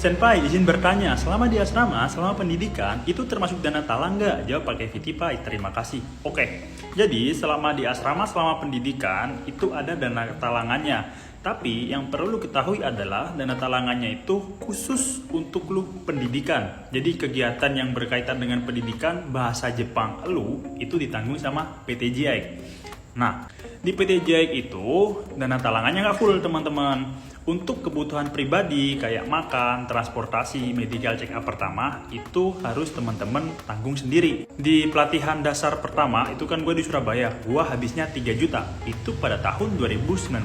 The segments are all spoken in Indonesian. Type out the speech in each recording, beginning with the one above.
Senpai, izin bertanya, selama di asrama, selama pendidikan, itu termasuk dana talang nggak? Jawab pakai VTPay, terima kasih. Oke, jadi selama di asrama, selama pendidikan, itu ada dana talangannya. Tapi yang perlu lu ketahui adalah dana talangannya itu khusus untuk lu pendidikan. Jadi kegiatan yang berkaitan dengan pendidikan, bahasa Jepang lu, itu ditanggung sama PT JAIC. Nah, di PT JAIC itu dana talangannya nggak full teman-teman. Untuk kebutuhan pribadi kayak makan, transportasi, medical check up pertama itu harus teman-teman tanggung sendiri. Di pelatihan dasar pertama itu kan gue di Surabaya, gue habisnya 3 juta itu pada tahun 2019.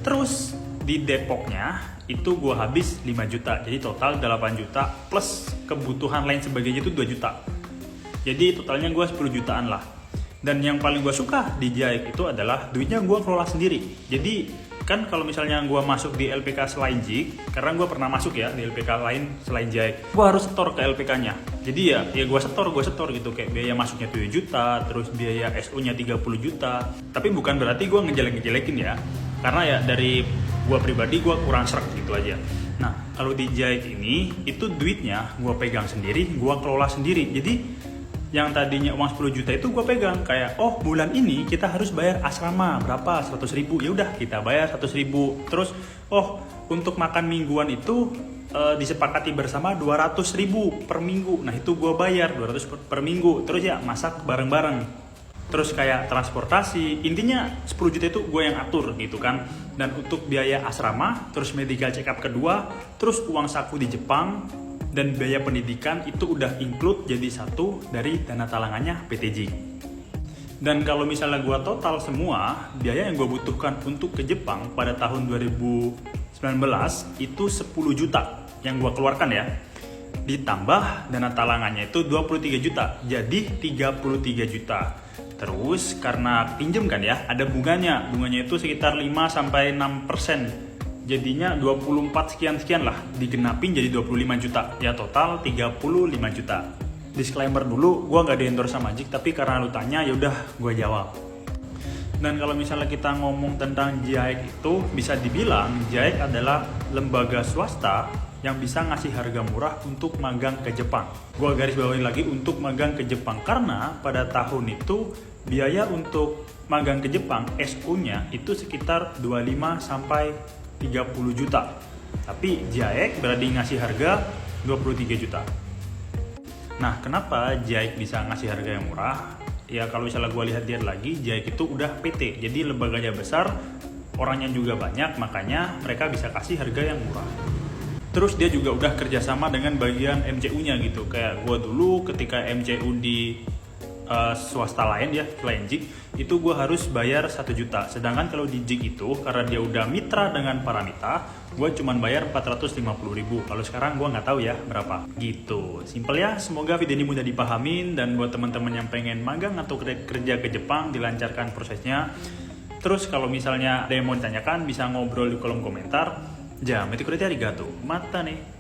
Terus di Depoknya itu gue habis 5 juta, jadi total 8 juta plus kebutuhan lain sebagainya itu 2 juta. Jadi totalnya gue 10 jutaan lah. Dan yang paling gue suka di JAIC itu adalah duitnya gue kelola sendiri. Jadi kan kalau misalnya gue masuk di LPK selain JIC, karena gue pernah masuk ya di LPK lain selain JAIC, gue harus setor ke LPK-nya. Jadi ya gue setor gitu, kayak biaya masuknya 7 juta, terus biaya SU-nya 30 juta. Tapi bukan berarti gue ngejelek-ngejelekin ya, karena ya dari gue pribadi gue kurang srek gitu aja. Nah kalau di JAIC ini, itu duitnya gue pegang sendiri, gue kelola sendiri. Jadi yang tadinya uang 10 juta itu gue pegang, kayak oh bulan ini kita harus bayar asrama berapa, 100 ribu, ya udah kita bayar 100 ribu. Terus oh untuk makan mingguan itu disepakati bersama 200 ribu per minggu, nah itu gue bayar 200 per minggu. Terus ya masak bareng-bareng. Terus kayak transportasi, intinya 10 juta itu gue yang atur gitu kan. Dan untuk biaya asrama, terus medical check up kedua, terus uang saku di Jepang, dan biaya pendidikan itu udah include jadi satu dari dana talangannya PTJ. Dan kalau misalnya gue total semua biaya yang gue butuhkan untuk ke Jepang pada tahun 2019 itu 10 juta yang gue keluarkan ya. Ditambah dana talangannya itu 23 juta, jadi 33 juta. Terus karena pinjem kan ya, ada bunganya itu sekitar 5-6%. Jadinya 24 sekian lah, digenapin jadi 25 juta. Ya total 35 juta. Disclaimer dulu, gue gak di-endorse sama JIC, tapi karena lu tanya yaudah gue jawab. Dan kalau misalnya kita ngomong tentang JAIC itu, bisa dibilang JAIC adalah lembaga swasta yang bisa ngasih harga murah untuk magang ke Jepang. Gue garis bawahi lagi untuk magang ke Jepang, karena pada tahun itu biaya untuk magang ke Jepang SU-nya itu sekitar 25-30 juta. Tapi JAIC berani ngasih harga 23 juta. Nah, kenapa JAIC bisa ngasih harga yang murah? Ya kalau misalnya gue lihat lagi, JAIC itu udah PT, jadi lembaganya besar, orangnya juga banyak, makanya mereka bisa kasih harga yang murah. Terus dia juga udah kerjasama dengan bagian MCU-nya gitu. Kayak gue dulu ketika MCU di swasta lain ya, selain JIC, itu gue harus bayar 1 juta. Sedangkan kalau di JIC itu, karena dia udah mitra dengan Paramita, gue cuman bayar 450 ribu. Kalau sekarang gue nggak tahu ya berapa. Gitu, simple ya. Semoga video ini mudah dipahamin, dan buat teman-teman yang pengen magang atau kerja ke Jepang, dilancarkan prosesnya. Terus kalau misalnya ada yang mau ditanyakan, bisa ngobrol di kolom komentar. Jamete kurete arigatou. Mata nih.